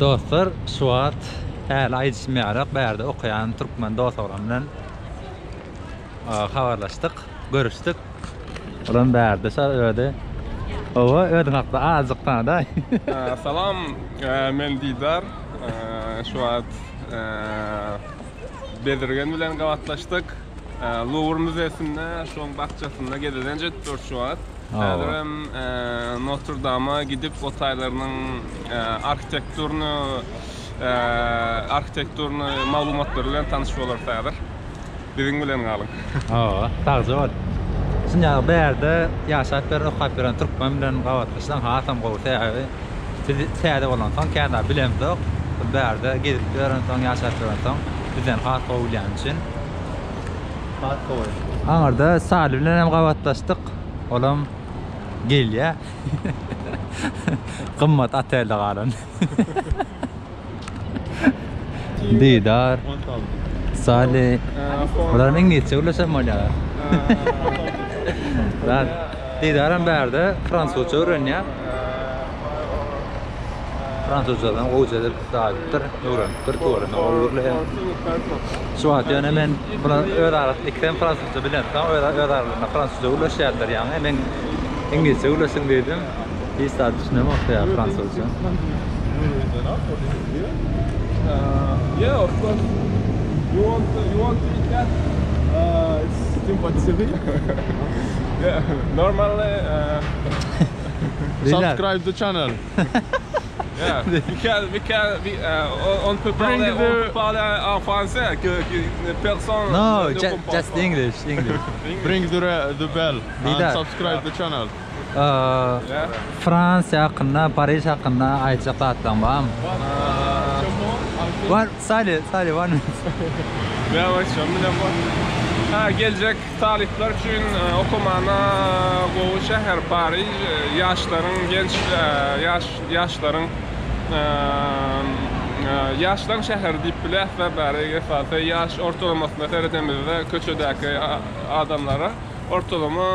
Dostlar, Suat her ay ismiyarak berde okuyan Türkmen dostlarımla haberleştik, görüştük. Ulan berde öyle. Ova ödün haqda azıqtan da. Salam, men Didar. Suat Bedirgen bilen gavatlaştık. Louvre Müzesi'nde, şoň bakçasında gededen 74 Suat. Häzirem Notre Dame'a gidip otaylarynyň arkitekturny maglumatlary bilen tanışyp bolar häzir. Biziň bilen galyň. Tagzy bol. Şunja berde ýaşap ber okap beren türkmen bilen gavatlaşsan hatam gowta ýa-da täze bolan soň kände bilemdik. Berde gidip beren soň ýaşap beren soň bizden hat gowlayan üçin hat gowy. Aňarda Salih bilen hem gavatlaşdyk. Olam gelýär. Gymmat atelde galan. Didar. Salih. Bular İngilizce ulaşam bolýar. Ben Didar'ın berde Fransızca öğrenýär. Fransızcadan oýjady daýypdyr, öwrenipdir, öwrenýär. Suat ýöne men bular öýdärat ikden Fransızca bilen, öýdäratna Fransızca ulaşýardyr ýa-ni men İngilizce ulaşyň dedim. Hiç düşünemem ya Fransızca. Yeah, of course. You want to eat that? It's impossible. Yeah, normally subscribe the channel. Yeah, on peut parler en français que personne. No, just English. Bring the bell and subscribe the channel. Fransa hakkında, Paris hakkında aytsak atlan bam. Var Salih var mı? Ben var. Gelecek talipler için okumana bu şehir Paris, yaşların şehir dipli ve bari yaş ortalamasında TRT'mizde köçedeki adamlara ortalama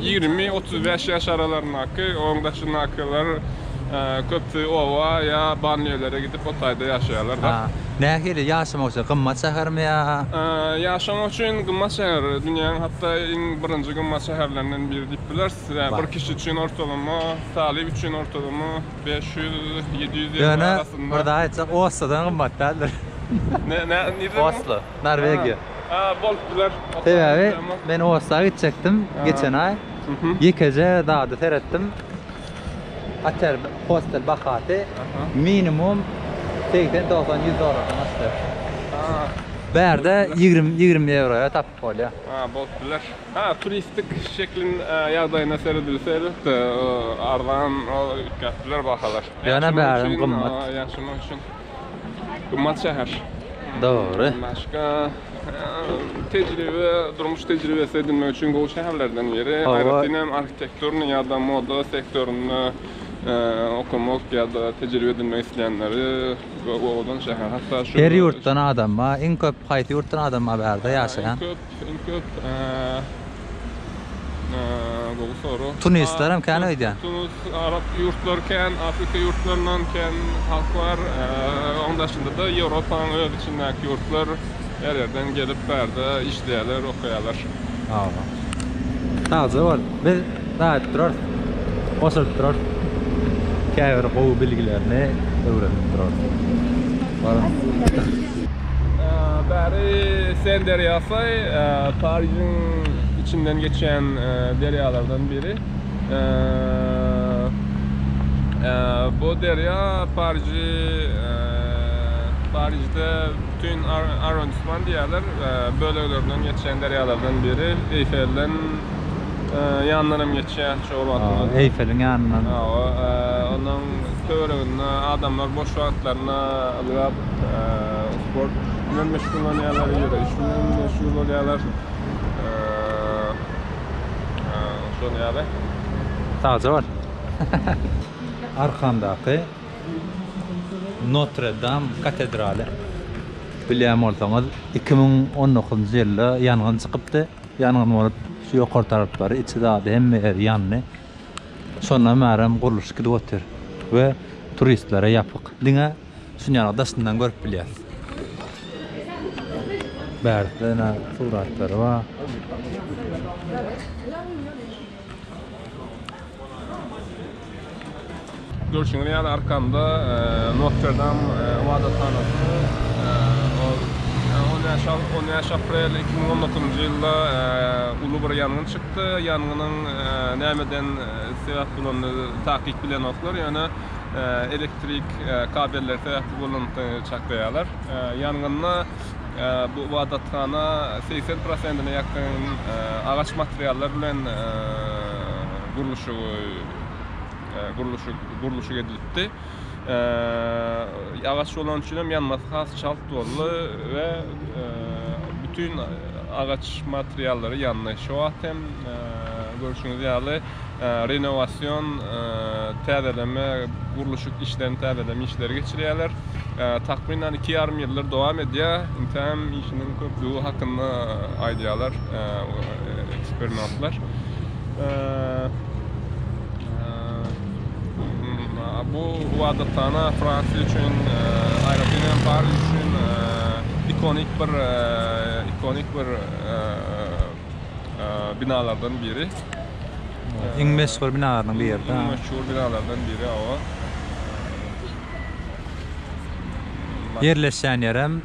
20-35 yaş aralarındaki ondaşındakiler köpü ova ya banyolara gidip otayda yaşayanlar da. Ne gibi yaşamak için gymmat şäher mi ya? Yaşamak için gymmat şäher, dünyanın hatta en birinci gymmat şäherlerinden biri dip bilersiz. Bir kişi için ortalama, talip için ortalama 500-700 euro arasında. Burada aytsak Oslo'dan gymmat däldir. Ne? Oslo, Norvegiya. Bolplar. Tabii ben Oslo'ya gidecektim geçen ay. Yekece dağda seyrettim. Atar hostel bakatı minimum 80-90-100 dolardan aşağı. Berde 20 euroya tapıp bolýar. Bolplar. Turistik şeklin ýagdaýyna seredilse de ardan köpler bakalar. Ýa-ni bärim gymmat. Yaşamak için gymmat şäher. Doğru. Başka durmuş tecrübesi edinmek için bu şehirlerden biri. Ayrıca arkitekturun ya da moda sektörünü okumak ya da tecrübe edinmek isteyenleri odan şehir. Hatta şu her yurtdan adam var, en köp haýsy yurtdan adam var berde ýaşaýan. En köp Tunisler hem kän öýdän. Tunis, Arap yurtlarken, Afrika yurtlarından ken halklar, onun dışında da Avrupa'nın öz içindeki yurtlar her yerden gelip berde işleýärler, okuýarlar. Taze var. Biz daha durar. Osurup durar. Käbir gowy bilgilerini öwrenip durar. Bäri Sen deryasy, Paris'in içinden geçen deryalardan biri. Bu derya Paris'de bütün arrondissement diýerler, bölgelerinden geçen deryalardan biri. Eyfel'den yanlarım geçen şoğlatını. Eyfel'in yanından. Onun töwerегinde adamlar boş wagtlaryna alyp sport bilen meşgullanýarlar, işinden meşgul bolýarlar. Şonu ýa-da. Taze var. Arkandaky Notre Dame katedrali. Bilýän bolsaňyz 2019-njy ýylda ýangyn çykypdy. Ýangyn bolup şu ýokary taraplary içi dady hemme ýer ýandy. Sonra märem guruluş gidip otur. Ve turistlere yapık. Diňe şunýa daşyndan görüp bilýär. Bärdene suratlary var. Görüşüňiz ýaly arkamda Notre Dame ibadethanasy. On aprel 2019 ýylda uly bir ýangyn çykdy. Ýanganyň nämeden sebäp bolandygy takyk bilen oklar, ýani elektrik kabelleri sebäp bolandygyny çaklaýarlar. Ýangynda bu ibadethana 80%-ine ýakyn agaç materiallar bilen guruluşu edilipdi. Ağaç olan üçin yanması has şalt boldy ve bütün ağaç materialleri yanına şu atem görüşüňiz ýaly renovasyon, täzeleme, guruluşuk işlerini täzeleme işleri geçirýärler. Takriben 2,5 ýyllar dowam edýär. Hem işiniň köplüği hakynda aýdýarlar eksperimentler. Bu ibadethana Fransa üçün, Aýratyn Paris üçün ikonik bir binalardan biri. Iň meşhur binalardan biri. Meşhur binalardan biri o. Yerleşen yerem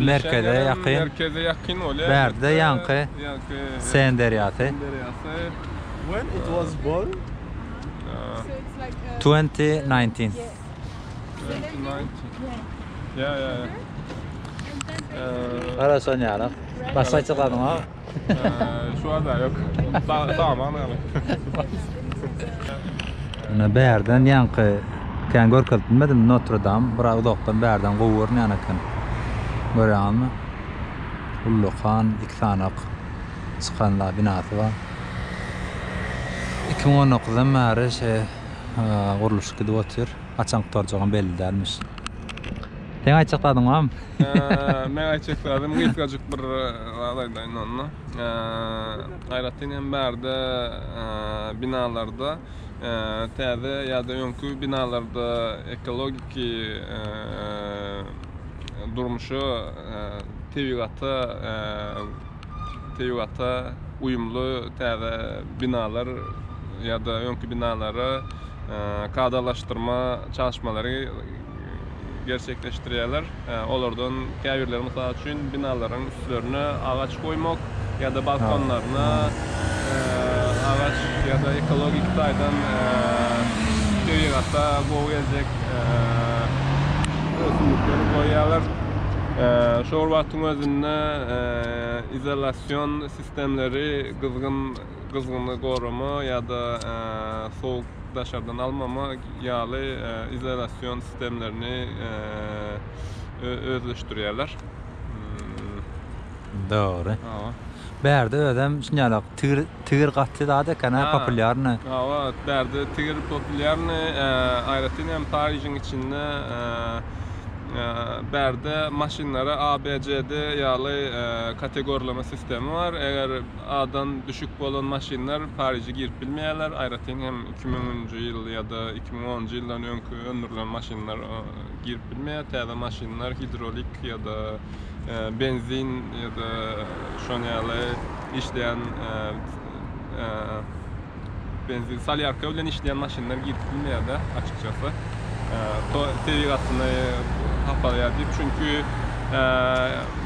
merkeze yakın oluyor. Berde yankı Sen derýasy. When it was born? So it's like 2019. Yeah. Ara soňarak. Başga çykladyň ha. Şu anda yok. Tamam. Ana bärden ýanky kän görkezilmedim Notre Dame, bir uzakdan bärden gowurny anakan. Görýänmi? Ullukan iki tanak çykanlar binasy bar. 2019-dan bäri guruluş gidip otur. Açan turjagan belli dälmiş. Sen açıkladyňam? Men açıkladım. Gıskacık bir alaydan onunla. Aýratyn bärde binalarda täze ýa-da ýönkü binalarda ekologik durmuşy tebiğata uyumlu täze binalar ýa-da ýönkü binalary kadalaşdyrma çalışmalary gerçekleştirýärler. Olardan käbirler mysal üçin binalaryň üstlerine ağaç koymak ýa-da balkonlaryna ağaç ýa-da ekologik taýdan tebiğata bu gelecek ösümlikleri koýarlar. Şu wagtyň özünde izolasyon sistemleri kızgınlığı goruma ýa-da soğuk daşardan almama ýaly izolasyon sistemlerini özleşdirýärler. Doğru. Bärde ödem şunýalak tigir gatly da kana populярny. Evet, bärde tigir populярny. Aýratyn Paris'in içinde bärde maşinlara A, B, C, D ýaly kategorilama sistemi var. Eger A'dan düşük bolan maşinler Paris'e girip bilmeýärler. Aýratyn hem 2000-nji ýyl ýa-da 2010-njy ýyldan öňkü öndürilen maşinler girip bilmeýär. Täze maşinler hidrolik ýa-da benzin ýa-da şonýaly işleýän benzin salyarka bilen işleýän maşinler girip bilmeýär açykçası. Tebigatyny hapalayar diýip, çünkü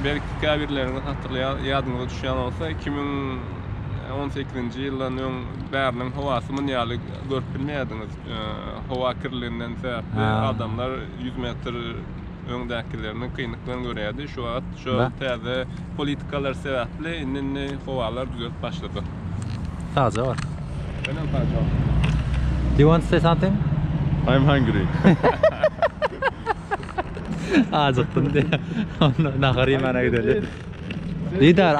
belki käbirlerini hatırlayan ýadyňyza düşýän bolsa 2018-nji ýyldan öň bäriniň howasy munýaly görüp bilmeýärdiňiz. Howa kirliliginden sebäpli adamlar 100 metr öňdäkilerini kynykdan görýärdi. Şu täze politikalar sebäpli indi howalar düzelip başlady. Taze var. Benim taze var. Do you want to say something? I'm hungry. Acıktım diye. Nahari mana gidelim. Lider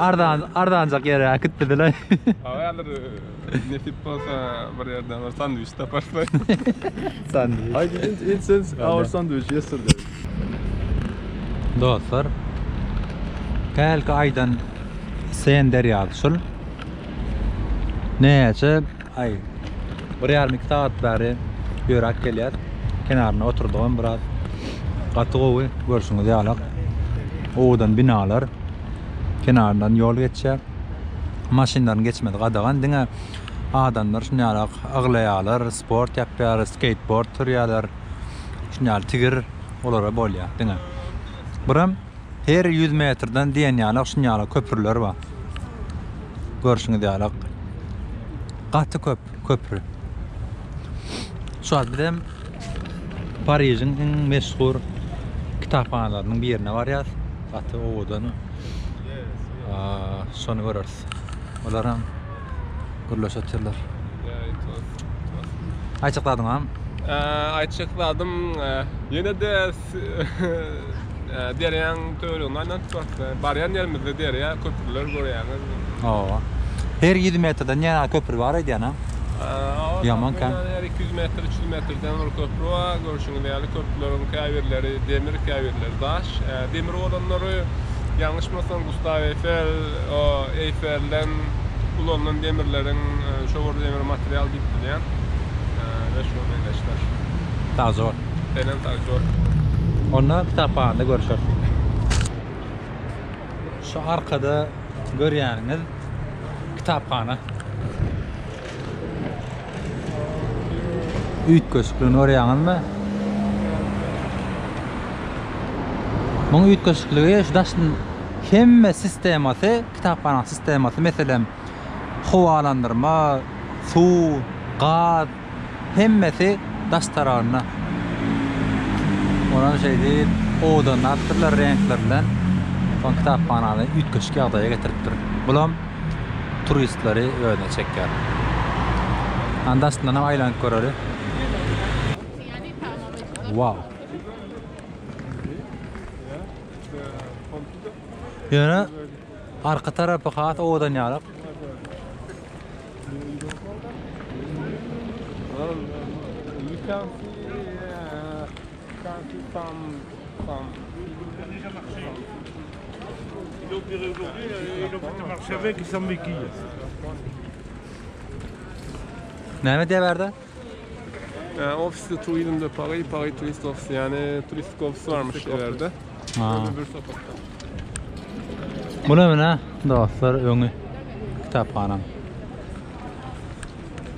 ardancak yere akıt dediler. Hayaller nesip olsa bir yerden var sandviç taparsın. Sandviç. I didn't eat since our sandwich yesterday. Dostlar. Kelki aydan Sen derýasy. Näçe ay bir ýarmy saat bäri ýörak gelýär. kenarına oturduğum biraz katı ovu görsünüz yalak. Oğudan binalar, kenardan yol geçecek. Maşinlerin geçmedi qadağan. Dine adamlar şunyalar ağlayalar, sport yapıyorlar, skateboard sürüyorlar. Şunyalar tigir olara bolya. Dine. Buram her 100 metreden diyen yalak şunyalar köprüler var. Görsünüz yalak. Katı köprü. Şu an bir de Paris'in en meşhur kitapxanalarının bir yerine var ya. Katı oğudan. Sonu görürüz. Olaram gürleşettirler. Ayçıkladın ham? Ayçıkladım. Yine de deryan töölüğünden tutmak. Baryan yerimizde derya köprüler görüyoruz. Her 7 metreden yana köprü var idi yana. Yaman kan. Her 200 metre, 300 metreden o köprü var. Görüşünüz değerli köprülerin kaybirleri, demir kaybirleri daş. Demir olanları yanlışmasam Gustav Eiffel, o Eiffel'den kullanılan demirlerin şovur demir materyal gitti diyen ve şu meydleşler. Daha zor. Benim daha zor. Onunla kitaphanada görüşür. Şu arkada görüyeniniz kitaphana. Üyt köşklüğünü orayağın mı? Bunun üyt köşklüğü şu daşın hemme sisteması, kitaphana sisteması, mesela havalandırma, su, gaz, hemmesi daş tarafına. Ona şey değil, oğdan attırlar renklerden son kitaphananı üyt köşkü adaya getiriptir. Bulam turistleri öyle çeker. Andasından aylan körörü. Wow. Yani arka tarafı kat oğdan yarak. Ne diye verdi? Ofis de Tourism de Paris, Paris Turist Ofisi, yani turistik ofisi varmış ileride. Öbür sokakta. Buna ne? Dostlar öňü kitapxana.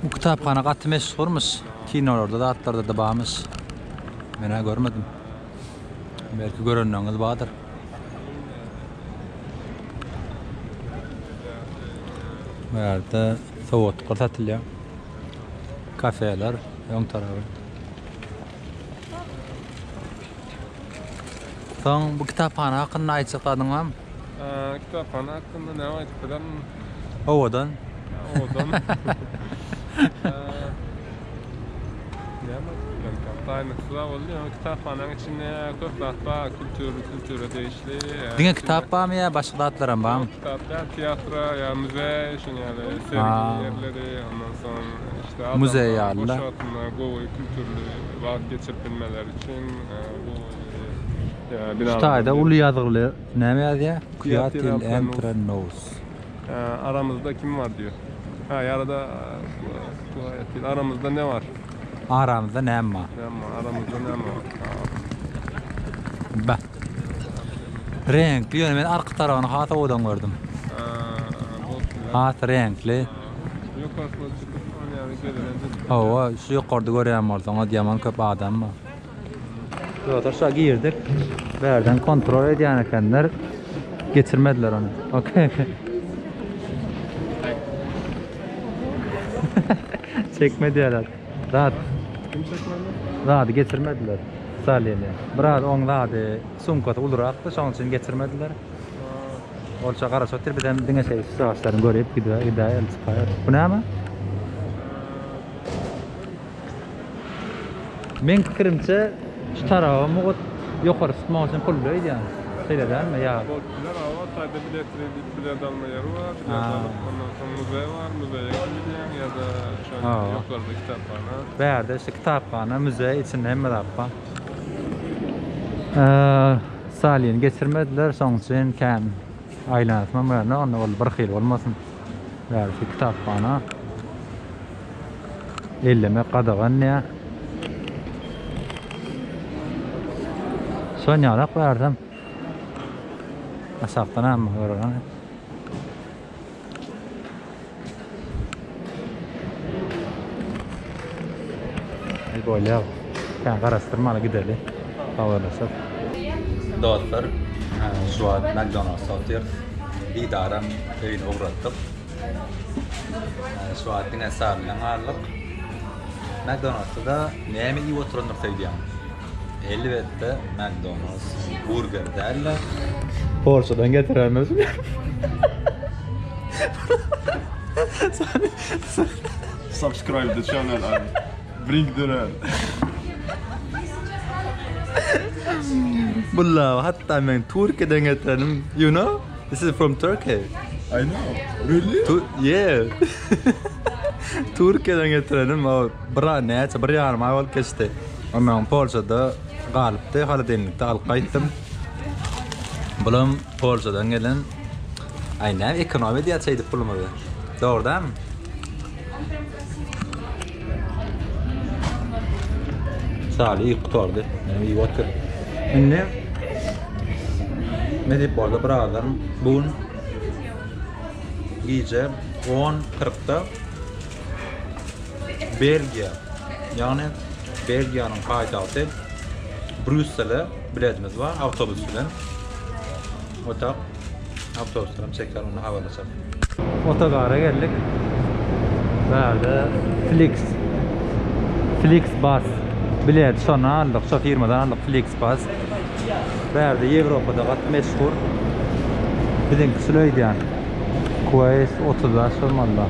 Bu kitapxana gatty meşhurmuş. Kinolarda da atlarda da barmış. Men görmedim. Belki görenňiz bardyr. Bu ýerde soğutkar satylýar. Kafeler, öň tarafy. Soň bu kitapxana hakynda aýtsakladyňam? Kitapxana hakkında ne aytdylar? Owadan. Owadan. Taýnyklar boldy. Kitapxanaň içinde köp zat kültüre değişli. Diňe kitap barmy ýa başga zatlaram barmy? Kitaplar, teatra, ýa müze, şeňle sergi yerleri, ondan soň işte müze ýaly. Gowy kültürli wagt geçirbilmeler için bu Şu taýda uly ýazgyly näme ýazýar? Kuyatil Entrenos. Aramızda kim var diyor. Yarada Kuyatil aramızda ne var? Aramızda näme var? Aramızda näme var? Ba. Renkli ýöne men arka tarabyny hata odan gördüm. Hat renkli. Ýokarda çykyp ýa-ni görelendir. Hawa şu ýokarda görýän bolsaň ýaman köp adam bar. Ýa-da girdik. Berden kontrol edýän ekenler. Geçirmediler onu. Okey. Çekmediler. Rahat. Rahat geçirmediler. Saliyene. Biraz oňlady. Sumkata uluraktı. Şoň üçin geçirmediler. Olça garaşatır bir diňe şey saçlaryny görüp gidiyor. Bu näme? Men pikirimçe şu tarafı mugut ýokary tutmak üçin pul öýdýär. Şeýle dälmi? Ýa. Bollar awa taýda bilet alma ýeri var. Ondan soň müze var. Müzeye gidýän ýa-da şo ýokarda kitapxana. Bärde şu kitapxana, müze içinde hemme zat bar. Saliyeni geçirmediler. Şoň üçin kän aýlanatma mene onu ol bir hyl bolmasyn. Bärde şu kitapxana. Elleme qadagan ýa. Sonyalık verdim. Asaktan ama görülen. Böyle yap. Yani karıştırmalı gidelim. Havalasıp. Dostlar, şu an McDonald's satıyor. İdarem evine uğrattık. Şu an yine sarılan ağırlık. McDonald's'ta da neymi iyi oturunur sevdiğim. Elbette McDonald's burger derler. Porsche'dan getiremez mi? Subscribe the channel and bring the run. Bulla, hatta ben Türkiye'den getirdim. You know? This is from Turkey. I know. Really? Yeah. Türkiye'den getirdim. Bir yarım ay olup geçti. Ama Porsche'da galipti. Haladenlikte alıp kayıttım. Bulam Porsche'dan gelen aynen ekonomi diye şeydi pulumu. Doğru değil mi? Salih iyi kurtardı. Yani iyi otur. Şimdi medip oldu biraderim. Bugün gece 10:40'da Belgiya, yani Belgiya'nın payitahtı Brüksel'e biletimiz var otobüs bilen. Otak otobüslerim çeker onu havalasam. Otogara geldik. Böyle Flixbus bilet sonra aldık. Şu firmadan aldık Flixbus. Böyle Avrupa'da kat meşhur. Bizim kısılıydı yani. Kuvays 30'da sormalılar.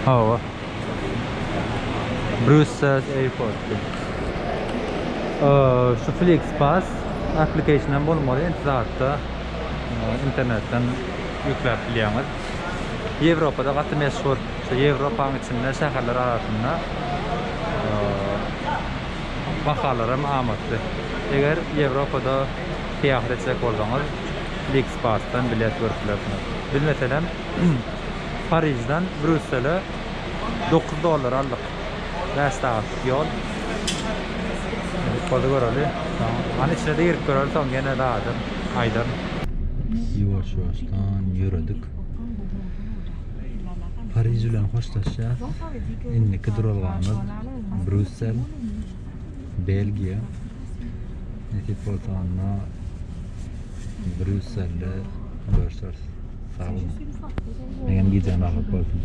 Hava. Brussels Airport. Şu Flixbus application'dan bulmalı. İntizahatta internetten yüklep biliyoruz. Avrupa'da kat meşhur. Şu Avrupa'nın içinde şehirler arasında vakalarım amatlı. Eğer Avrupa'da seyahat edecek olsanız Flixbus'tan bilet görürsünüz. Bilmesem Paris'den Brüksel'e $9 aldık. 5 saat yol. Kodu görelim. Hani içine de girip görelim son gene rahatım. Aydan. Yavaş yavaştan yürüdük. Paris ile hoşlaşacağız. İndiki duralığımız Brüksel, Belgiya. Nekip oltanına Brüksel'de görüşürüz. Sağ olun. Ben gideceğim bakıp olsun.